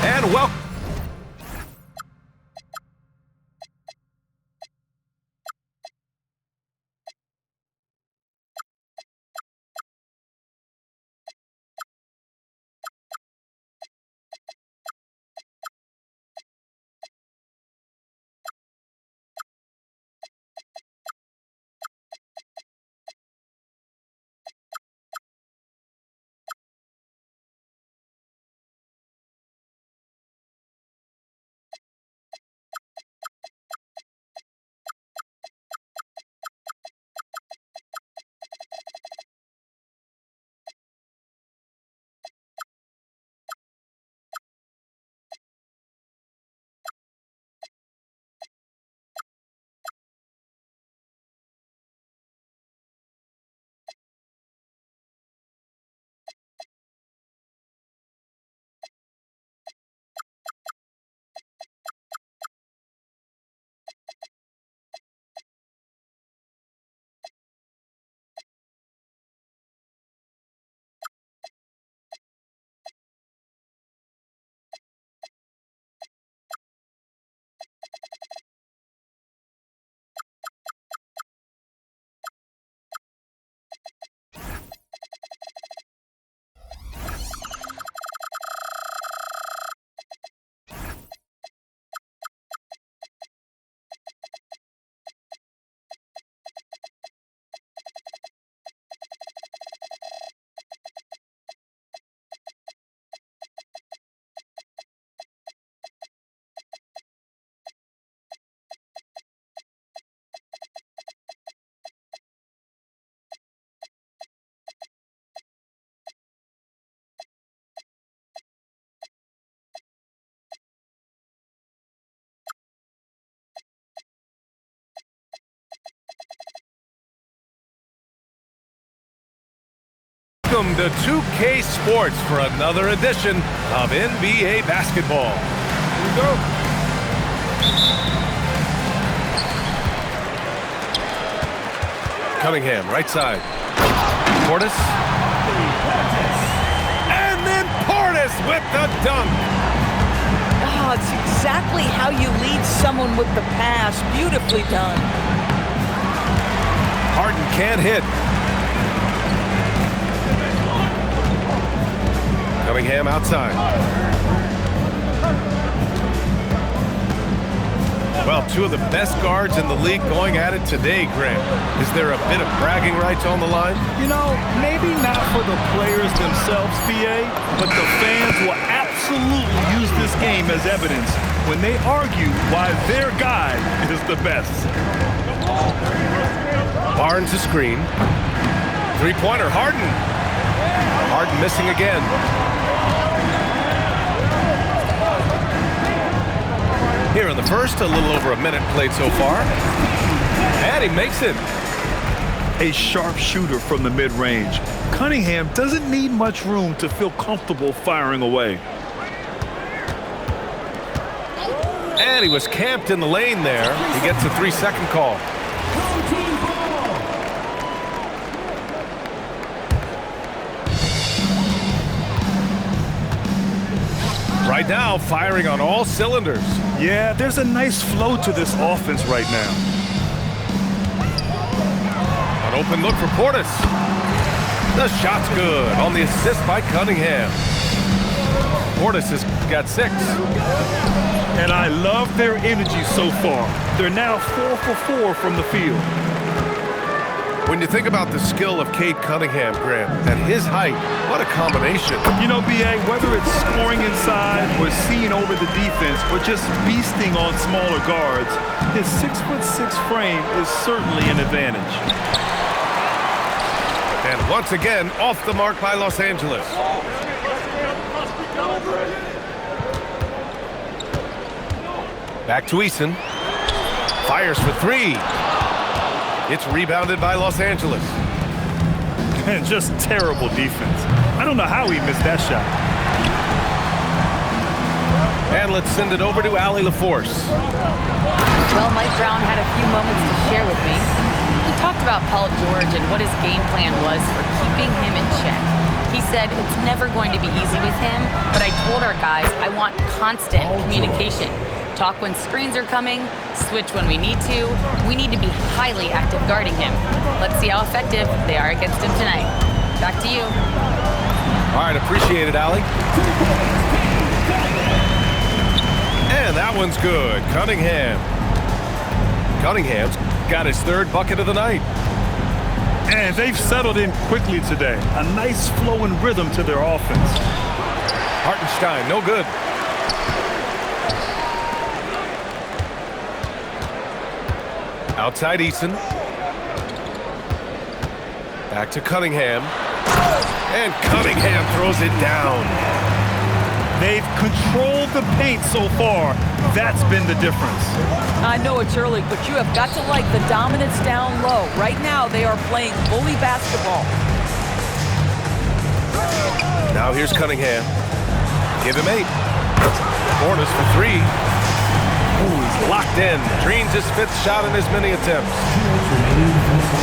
And welcome. Welcome to 2K Sports for another edition of NBA basketball. Here we go. Cunningham, right side. Portis. And then Portis with the dunk. Oh, it's exactly how you lead someone with the pass. Beautifully done. Harden can't hit. Cunningham outside. Well, two of the best guards in the league going at it today, Grant. Is there a bit of bragging rights on the line? You know, maybe not for the players themselves, BA, but the fans will absolutely use this game as evidence when they argue why their guy is the best. Barnes a screen. Three-pointer, Harden. Harden missing again. Here in the first, a little over a minute played so far. And he makes it. A sharp shooter from the mid-range. Cunningham doesn't need much room to feel comfortable firing away. And he was camped in the lane there. He gets a 3-second call. Right now, firing on all cylinders. Yeah, there's a nice flow to this offense right now. An open look for Portis. The shot's good on the assist by Cunningham. Portis has got 6. And I love their energy so far. They're now 4 for 4 from the field. When you think about the skill of Cade Cunningham, Grant, at his height, what a combination. You know, BA, whether it's scoring inside or seeing over the defense or just beasting on smaller guards, his 6'6" frame is certainly an advantage. And once again, off the mark by Los Angeles. Back to Eason. Fires for 3. It's rebounded by Los Angeles. And just terrible defense. I don't know how he missed that shot. And let's send it over to Allie LaForce. Well, Mike Brown had a few moments to share with me. He talked about Paul George and what his game plan was for keeping him in check. He said it's never going to be easy with him, but I told our guys I want constant communication. Talk when screens are coming, switch when we need to. We need to be highly active guarding him. Let's see how effective they are against him tonight. Back to you. All right, appreciate it, Allie. And that one's good. Cunningham's got his third bucket of the night. And they've settled in quickly today. A nice flowing rhythm to their offense. Hartenstein, no good. Outside Eason. Back to Cunningham. And Cunningham throws it down. They've controlled the paint so far. That's been the difference. I know it's early, but you have got to like the dominance down low. Right now, they are playing bully basketball. Now here's Cunningham. Give him 8. Portis for 3. Ooh, he's locked in. Dreams his 5th shot in as many attempts.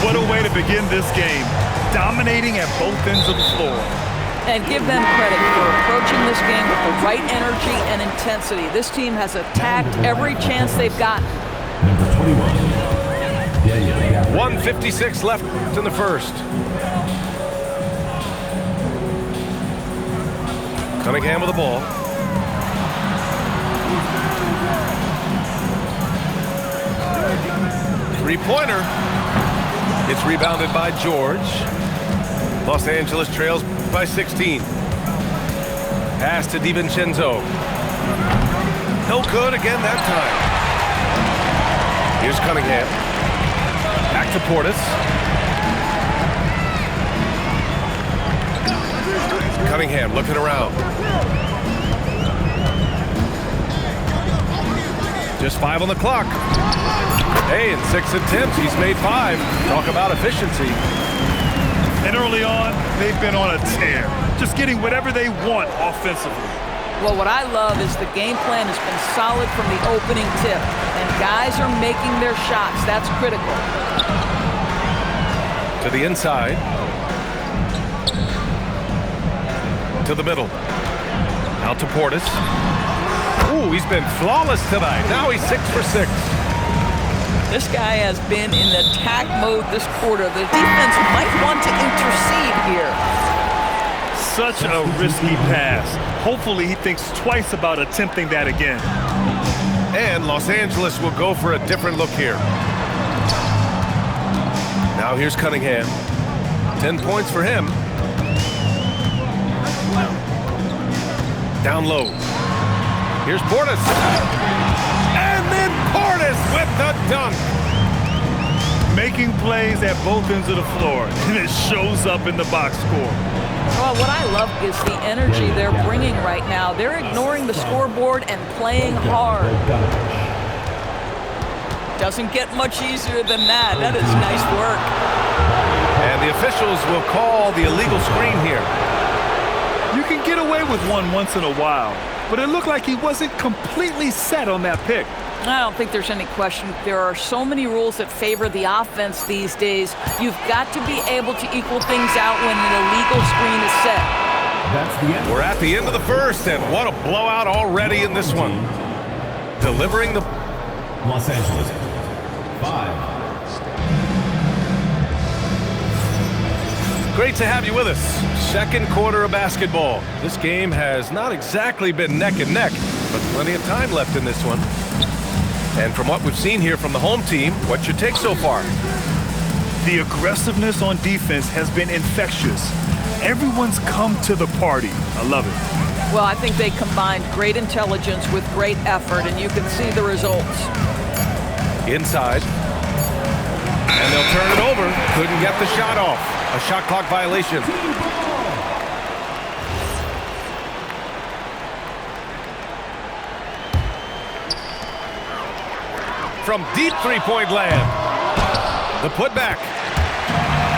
What a way to begin this game. Dominating at both ends of the floor. And give them credit for approaching this game with the right energy and intensity. This team has attacked every chance they've gotten. Number 21. 1:56 left in the first. Cunningham with the ball. Three-pointer. It's rebounded by George. Los Angeles trails by 16. Pass to DiVincenzo. No good again that time. Here's Cunningham. Back to Portis. Cunningham looking around. Just 5 on the clock. Hey, in 6 attempts, he's made 5. Talk about efficiency. And early on, they've been on a tear. Just getting whatever they want offensively. Well, what I love is the game plan has been solid from the opening tip. And guys are making their shots. That's critical. To the inside. To the middle. Out to Portis. Ooh, he's been flawless tonight. Now he's 6 for 6. This guy has been in attack mode this quarter. The defense might want to intercede here. Such a risky pass. Hopefully he thinks twice about attempting that again. And Los Angeles will go for a different look here. Now here's Cunningham. 10 points for him. Down low. Here's Portis. And then Portis with the dunk. Making plays at both ends of the floor, and it shows up in the box score. Well, what I love is the energy they're bringing right now. They're ignoring the scoreboard and playing hard. Doesn't get much easier than that. That is nice work. And the officials will call the illegal screen here. You can get away with one once in a while, but it looked like he wasn't completely set on that pick. I don't think there's any question. There are so many rules that favor the offense these days. You've got to be able to equal things out when an illegal screen is set. That's the end. We're at the end of the first, and what a blowout already in this one. Delivering the... Los Angeles. 5. Great to have you with us. Second quarter of basketball. This game has not exactly been neck and neck, but plenty of time left in this one. And from what we've seen here from the home team, what's your take so far? The aggressiveness on defense has been infectious. Everyone's come to the party. I love it. Well, I think they combined great intelligence with great effort, and you can see the results. Inside. And they'll turn it over. Couldn't get the shot off. A shot clock violation. From deep three-point land. The putback.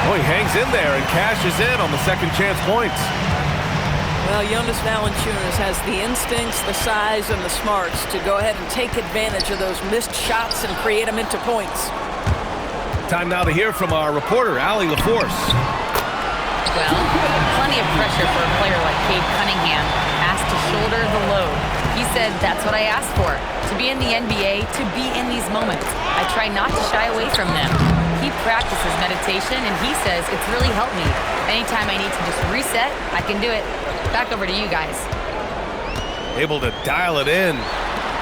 Oh, he hangs in there and cashes in on the second chance points. Well, Jonas Valanciunas has the instincts, the size, and the smarts to go ahead and take advantage of those missed shots and create them into points. Time now to hear from our reporter, Allie LaForce. Well, plenty plenty of pressure for a player like Cade Cunningham, asked to shoulder the load. He said, that's what I asked for, to be in the NBA, to be in these moments. I try not to shy away from them. He practices meditation, and he says it's really helped me. Anytime I need to just reset, I can do it. Back over to you guys. Able to dial it in.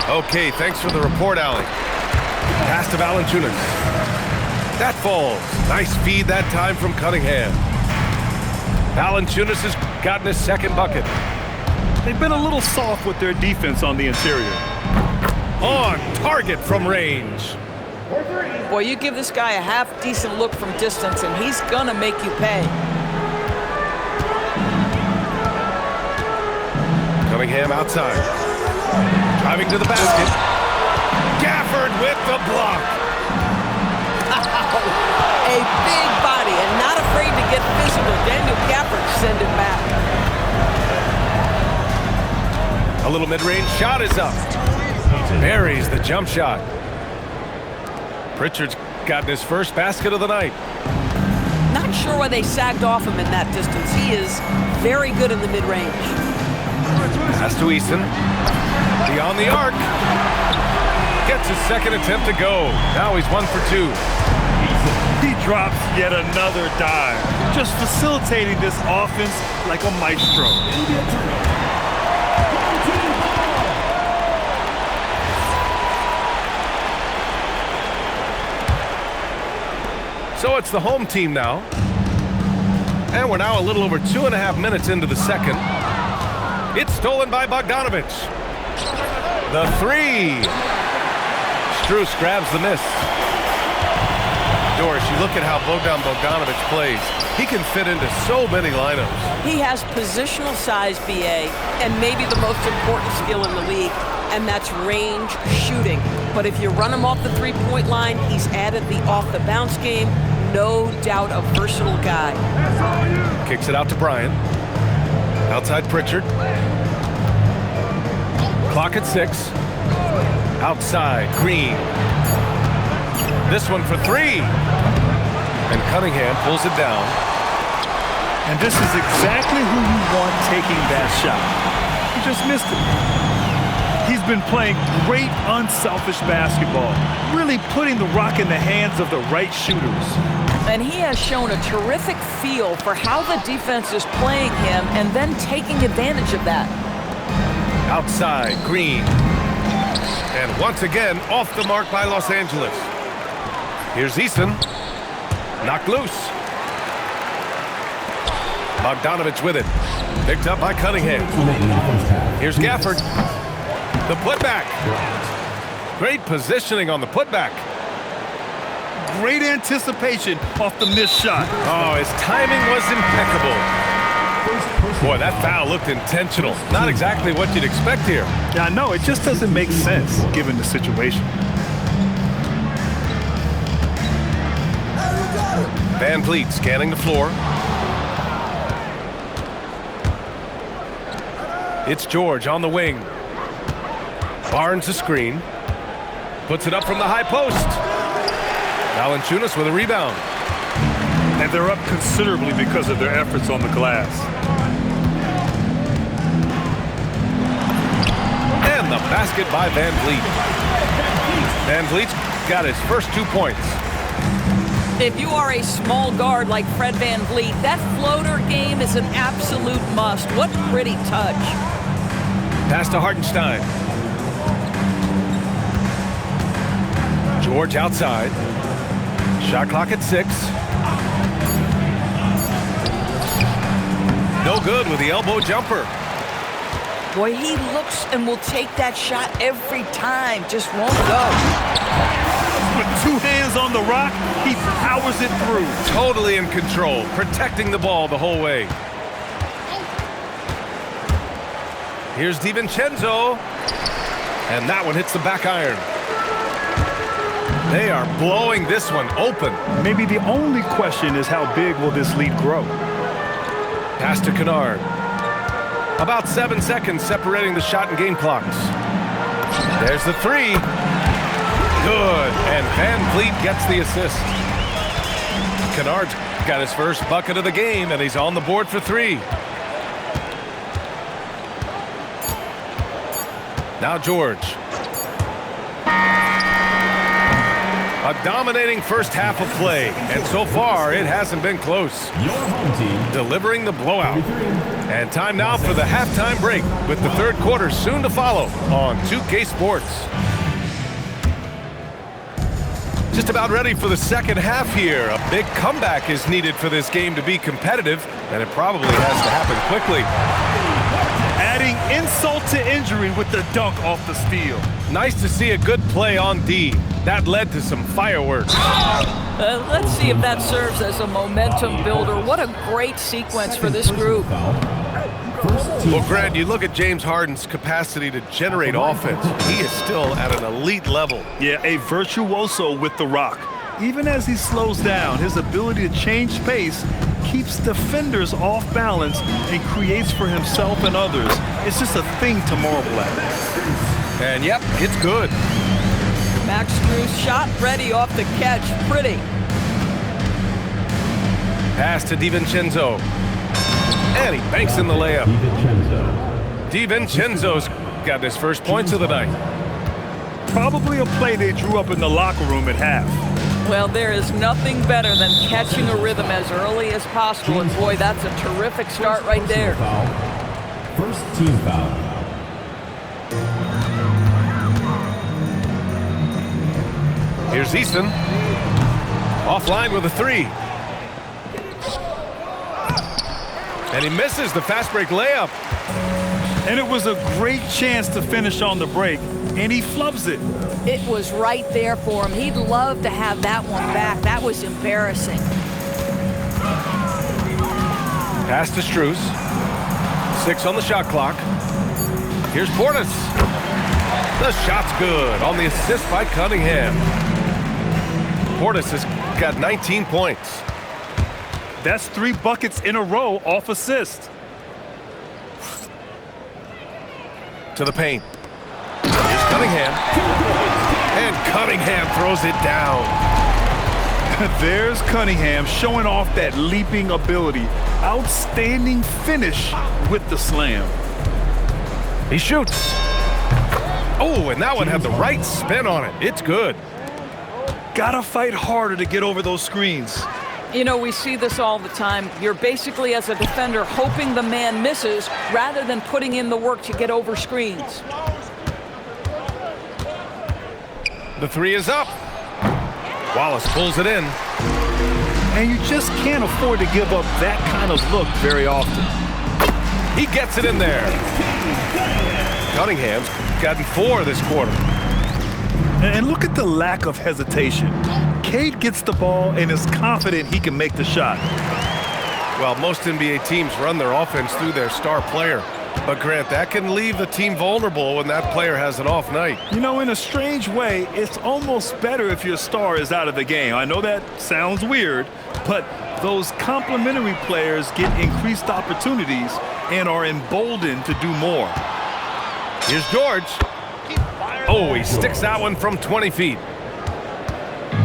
Okay, thanks for the report, Allie. Pass to Valanciunas. That falls. Nice feed that time from Cunningham. Valanciunas has gotten his second bucket. They've been a little soft with their defense on the interior. On target from range. Boy, you give this guy a half-decent look from distance, and he's gonna make you pay. Cunningham outside. Driving to the basket. Gafford with the block. A big body and not afraid to get physical. Daniel Gafford send it back. A little mid-range shot is up. Buries the jump shot. Pritchard's gotten his first basket of the night. Not sure why they sagged off him in that distance. He is very good in the mid-range. Pass to Easton. Beyond the arc. Gets his second attempt to go. Now he's 1 for 2. He drops yet another dive, just facilitating this offense like a maestro. So it's the home team now. And we're now a little over 2.5 minutes into the second. It's stolen by Bogdanovic. The three. Strus grabs the miss. Doris, you look at how Bogdanovic plays. He can fit into so many lineups. He has positional size, BA, and maybe the most important skill in the league, and that's range shooting. But if you run him off the three-point line, he's added the off-the-bounce game. No doubt a versatile guy. Kicks it out to Bryant. Outside Pritchard. Clock at 6. Outside Green. This one for 3. And Cunningham pulls it down. And this is exactly who you want taking that shot. He just missed it. He's been playing great unselfish basketball, really putting the rock in the hands of the right shooters. And he has shown a terrific feel for how the defense is playing him and then taking advantage of that. Outside Green. And once again, off the mark by Los Angeles. Here's Easton. Knocked loose. Bogdanovic with it. Picked up by Cunningham. Here's Gafford. The putback. Great positioning on the putback. Great anticipation off the missed shot. Oh, his timing was impeccable. Boy, that foul looked intentional. Not exactly what you'd expect here. Yeah, I know. It just doesn't make sense given the situation. Van Vliet scanning the floor. It's George on the wing. Barnes a screen. Puts it up from the high post. Valanciunas with a rebound. And they're up considerably because of their efforts on the glass. And the basket by Van Vliet. Van Vliet's got his first 2 points. If you are a small guard like Fred Van Vliet, that floater game is an absolute must. What pretty touch. Pass to Hartenstein. George outside. Shot clock at 6. No good with the elbow jumper. Boy, he looks and will take that shot every time. Just won't go. With 2 hands on the rock, he powers it through. Totally in control, protecting the ball the whole way. Here's DiVincenzo. And that one hits the back iron. They are blowing this one open. Maybe the only question is how big will this lead grow? Pass to Kennard. About 7 seconds separating the shot and game clocks. There's the 3. Good. And Van Vliet gets the assist. Kennard's got his first bucket of the game, and he's on the board for 3. Now George. A dominating first half of play, and so far it hasn't been close. Your home team. Delivering the blowout. And time now for the halftime break, with the third quarter soon to follow on 2K Sports. Just about ready for the second half here. A big comeback is needed for this game to be competitive, and it probably has to happen quickly. Adding insult to injury with the dunk off the steal. Nice to see a good play on D. That led to some fireworks. Let's see if that serves as a momentum builder. What a great sequence for this group. Well, Grant, you look at James Harden's capacity to generate offense. He is still at an elite level. Yeah, a virtuoso with the rock. Even as he slows down, his ability to change pace keeps defenders off balance and creates for himself and others. It's just a thing to marvel at. And yep, it's good. Max Strus shot ready off the catch. Pretty. Pass to DiVincenzo. And he banks in the layup. DiVincenzo's got his first points of the night. Probably a play they drew up in the locker room at half. Well, there is nothing better than catching a rhythm as early as possible, and boy, that's a terrific start right there. First team foul. Here's Easton. Offline with a three. And he misses the fast break layup. And it was a great chance to finish on the break, and he flubs it. It was right there for him. He'd love to have that one back. That was embarrassing. Pass to Strus. 6 on the shot clock. Here's Portis. The shot's good on the assist by Cunningham. Portis has got 19 points. That's 3 buckets in a row off assist. To the paint. Here's Cunningham. And Cunningham throws it down. There's Cunningham showing off that leaping ability. Outstanding finish with the slam. He shoots. Oh, and that one had the right spin on it. It's good. Gotta fight harder to get over those screens. You know, we see this all the time. You're basically, as a defender, hoping the man misses rather than putting in the work to get over screens. The three is up. Wallace pulls it in. And you just can't afford to give up that kind of look very often. He gets it in there. Cunningham's gotten 4 this quarter. And look at the lack of hesitation. Cade gets the ball and is confident he can make the shot. Well, most NBA teams run their offense through their star player. But, Grant, that can leave the team vulnerable when that player has an off night. You know, in a strange way, it's almost better if your star is out of the game. I know that sounds weird, but those complementary players get increased opportunities and are emboldened to do more. Here's George. Oh, he sticks that one from 20 feet.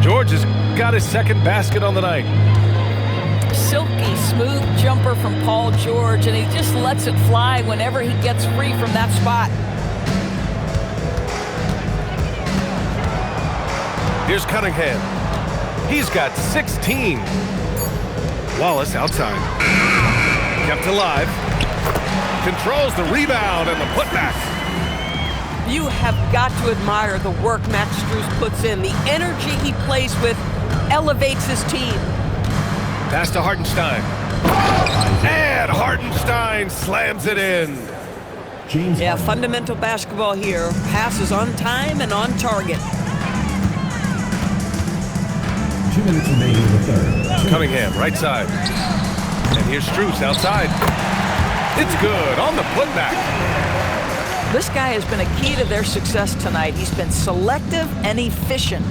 George has got his second basket on the night. Silky smooth jumper from Paul George, and he just lets it fly whenever he gets free from that spot. Here's Cunningham. He's got 16. Wallace outside. Kept alive. Controls the rebound and the putback. You have got to admire the work Max Strus puts in. The energy he plays with elevates his team. Pass to Hartenstein. And Hartenstein slams it in. Yeah, fundamental basketball here. Passes on time and on target. 2 minutes remaining in the third. Cunningham, right side. And here's Strus outside. It's good on the putback. This guy has been a key to their success tonight. He's been selective and efficient.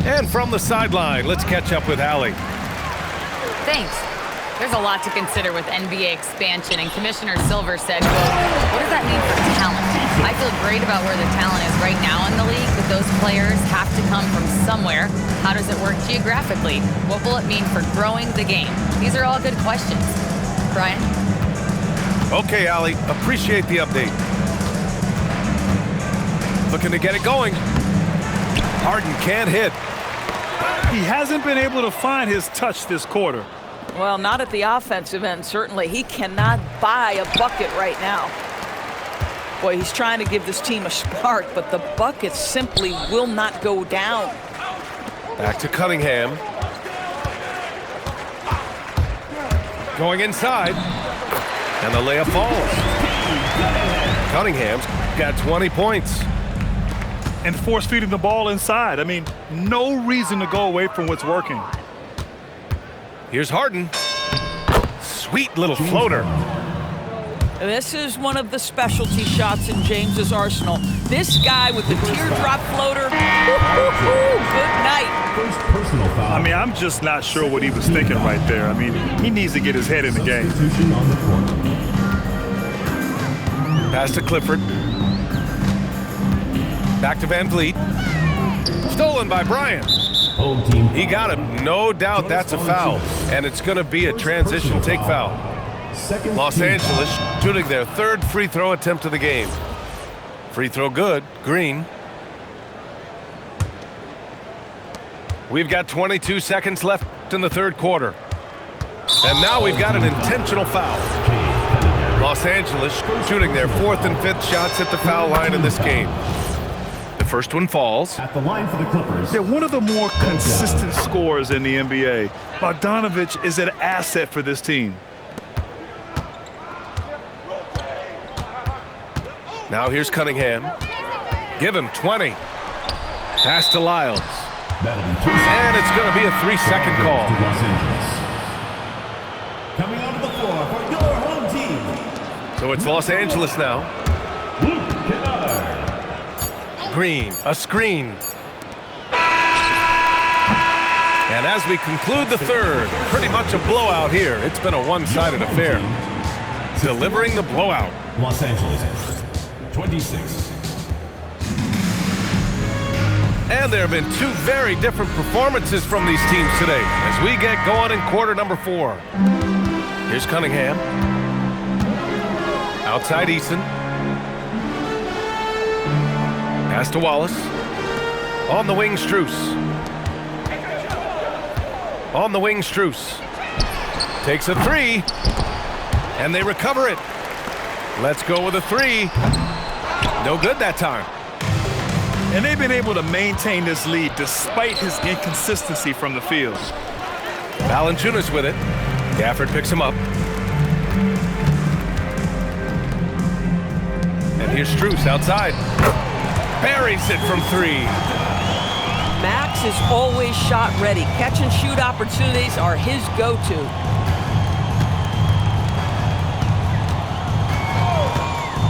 And from the sideline, let's catch up with Allie. Thanks. There's a lot to consider with NBA expansion, and Commissioner Silver said, quote, what does that mean for talent? I feel great about where the talent is right now in the league, but those players have to come from somewhere. How does it work geographically? What will it mean for growing the game? These are all good questions. Brian? Okay, Allie, appreciate the update. Looking to get it going. Harden can't hit. He hasn't been able to find his touch this quarter. Well, not at the offensive end, certainly. He cannot buy a bucket right now. Boy, he's trying to give this team a spark, but the bucket simply will not go down. Back to Cunningham. Going inside. And the layup falls. Cunningham's got 20 points. And force feeding the ball inside. I mean, no reason to go away from what's working. Here's Harden. Sweet little floater. This is one of the specialty shots in James's arsenal. This guy with the teardrop floater. Good night. First personal foul. I mean, I'm just not sure what he was thinking right there. I mean, he needs to get his head in the game. Substitution on the court. Pass to Clifford. Back to Van Vliet. Stolen by Bryant. Home team. He got him. No doubt that's a foul. And it's going to be a transition take foul. Second Los team Angeles shooting their third free throw attempt of the game. Free throw good. Green. We've got 22 seconds left in the third quarter. And now we've got an intentional foul. Los Angeles shooting their fourth and fifth shots at the foul line in this game. The first one falls. at the line for the Clippers. They're one of the more consistent scorers in the NBA. Bogdanovich is an asset for this team. Now here's Cunningham. Give him 20. Pass to Lyles. That'll be 2 And it's going to be a 3-second call. to Los Angeles. Coming onto the floor for your home team, So it's Los Angeles now. Luke Kennard. Green, a screen. And as we conclude the third, pretty much a blowout here. It's been a one-sided affair. Delivering the blowout. Los Angeles, 26. And there have been two very different performances from these teams today as we get going in quarter number 4. Here's Cunningham. Outside Eason. Pass to Wallace. On the wing, Strus. On the wing, Strus. Takes a 3. And they recover it. Let's go with a 3. No good that time. And they've been able to maintain this lead despite his inconsistency from the field. Valanciunas with it. Gafford picks him up. And here's Strus outside. Buries it from 3. Max is always shot ready. Catch and shoot opportunities are his go-to.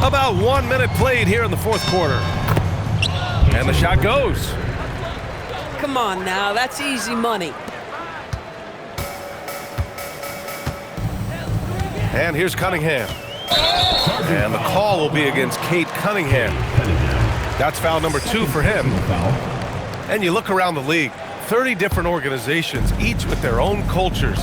About 1 minute played here in the fourth quarter. And the shot goes. Come on now, that's easy money. And here's Cunningham. And the call will be against Cade Cunningham. That's foul number 2 for him. And you look around the league, 30 different organizations, each with their own cultures.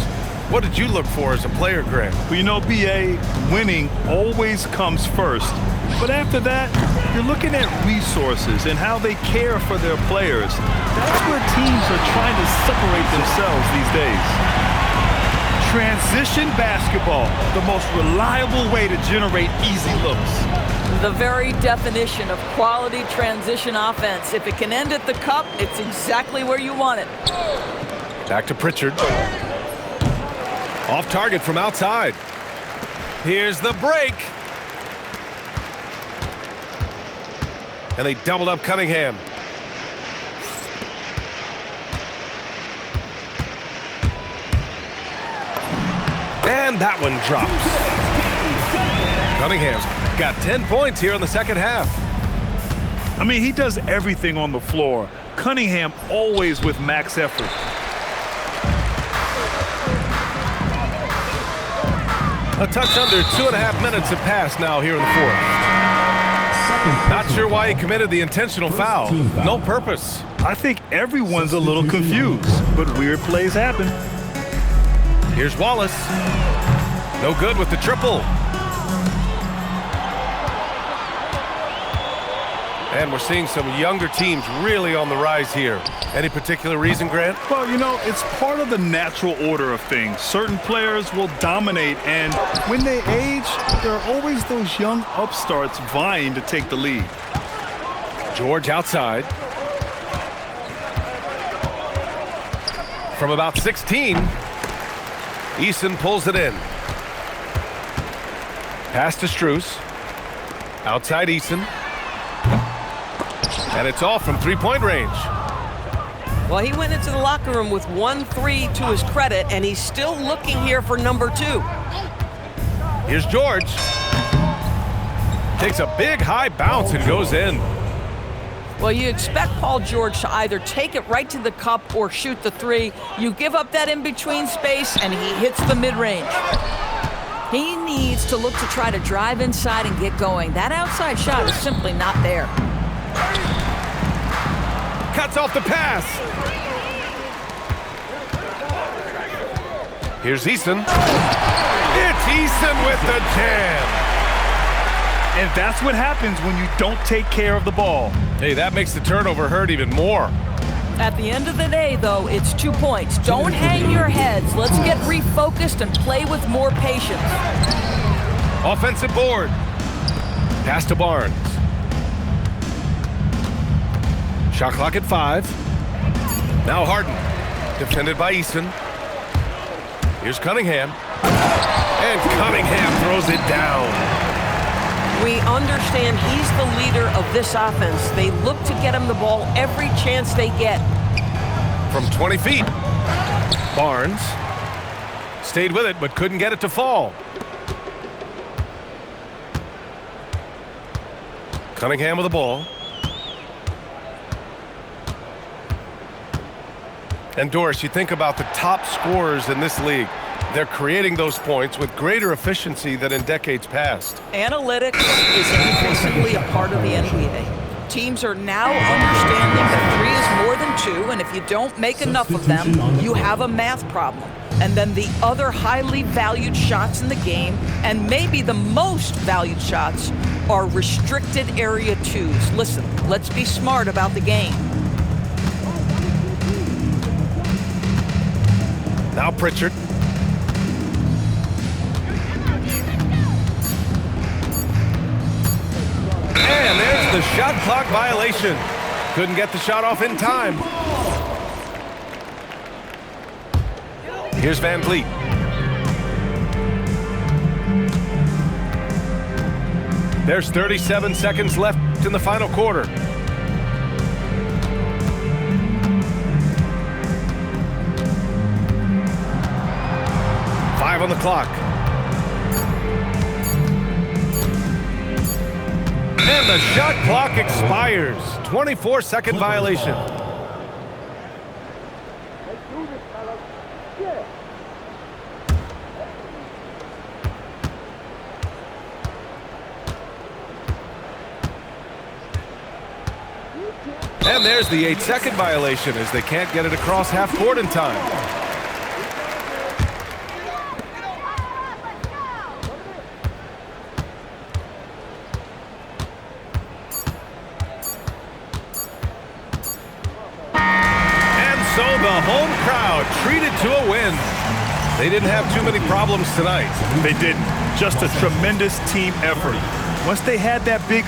What did you look for as a player, Grant? Well, you know, BA, winning always comes first. But after that, you're looking at resources and how they care for their players. That's where teams are trying to separate themselves these days. Transition basketball, the most reliable way to generate easy looks. The very definition of quality transition offense. If it can end at the cup, it's exactly where you want it. Back to Pritchard. Off target from outside. Here's the break. And they doubled up Cunningham. And that one drops. Cunningham's got 10 points here in the second half. I mean, he does everything on the floor. Cunningham always with max effort. A touch under 2.5 minutes have passed now here in the fourth. Not sure why he committed the intentional foul. No purpose. I think everyone's a little confused, but weird plays happen. Here's Wallace. No good with the triple. And we're seeing some younger teams really on the rise here. Any particular reason, Grant? Well, you know, it's part of the natural order of things. Certain players will dominate, and when they age, there are always those young upstarts vying to take the lead. George outside. From about 16, Eason pulls it in. Pass to Strus. Outside Eason. And it's off from three-point range. Well, he went into the locker room with 1-3 to his credit, and he's still looking here for number 2. Here's George. Takes a big high bounce and goes in. Well, you expect Paul George to either take it right to the cup or shoot the 3. You give up that in-between space, and he hits the mid-range. He needs to look to try to drive inside and get going. That outside shot is simply not there. Cuts off the pass. Here's Eason. It's Eason with the jam. And that's what happens when you don't take care of the ball. Hey, that makes the turnover hurt even more. At the end of the day, though, it's 2 points. Don't hang your heads. Let's get refocused and play with more patience. Offensive board. Pass to Barnes. Shot clock at 5. Now Harden. Defended by Eason. Here's Cunningham. And Cunningham throws it down. We understand he's the leader of this offense. They look to get him the ball every chance they get. From 20 feet. Barnes stayed with it but couldn't get it to fall. Cunningham with the ball. And Doris, you think about the top scorers in this league. They're creating those points with greater efficiency than in decades past. Analytics is increasingly a part of the NBA. Teams are now understanding that 3 is more than 2, and if you don't make enough of them, you have a math problem. And then the other highly valued shots in the game, and maybe the most valued shots, are restricted area 2s. Listen, let's be smart about the game. Now Pritchard. And there's the shot clock violation. Couldn't get the shot off in time. Here's Van Vliet. There's 37 seconds left in the final quarter. On the clock. And the shot clock expires. 24-second violation. And there's the 8-second violation as they can't get it across half court in time. The home crowd treated to a win. They didn't have too many problems tonight. They didn't. Just a tremendous team effort. Once they had that big